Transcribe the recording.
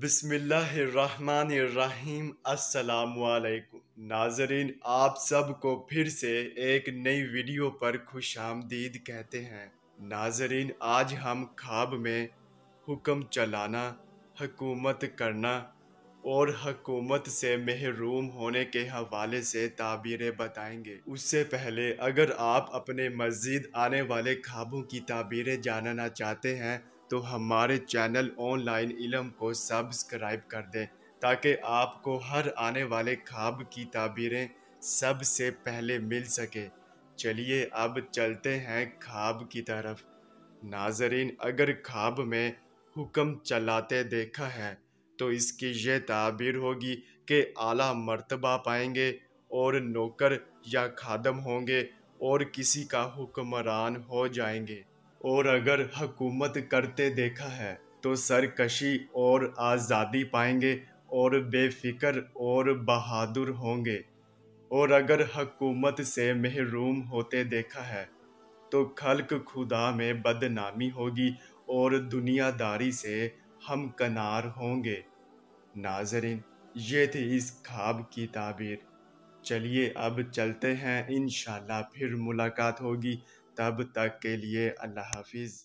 بسم اللہ الرحمن الرحیم۔ السلام علیکم ناظرین، آپ سب کو پھر سے ایک نئی ویڈیو پر خوش آمدید کہتے ہیں۔ ناظرین، آج ہم خواب میں حکم چلانا، حکومت کرنا اور حکومت سے محروم ہونے کے حوالے سے تعبیریں بتائیں گے۔ اس سے پہلے اگر آپ اپنے مزید آنے والے خوابوں کی تعبیریں جاننا چاہتے ہیں تو ہمارے چینل آن لائن علم کو سبسکرائب کر دیں تاکہ آپ کو ہر آنے والے خواب کی تعبیریں سب سے پہلے مل سکے۔ چلیے اب چلتے ہیں خواب کی طرف۔ ناظرین، اگر خواب میں حکم چلاتے دیکھا ہے تو اس کی یہ تعبیر ہوگی کہ اعلیٰ مرتبہ پائیں گے اور نوکر یا خادم ہوں گے اور کسی کا حکمران ہو جائیں گے۔ اور اگر حکومت کرتے دیکھا ہے تو سرکشی اور آزادی پائیں گے اور بے فکر اور بہادر ہوں گے۔ اور اگر حکومت سے محروم ہوتے دیکھا ہے تو خلق خدا میں بدنامی ہوگی اور دنیا داری سے ہمکنار ہوں گے۔ ناظرین، یہ تھی اس خواب کی تعبیر۔ چلیے اب چلتے ہیں، انشاءاللہ پھر ملاقات ہوگی، تب تک کے لیے اللہ حافظ۔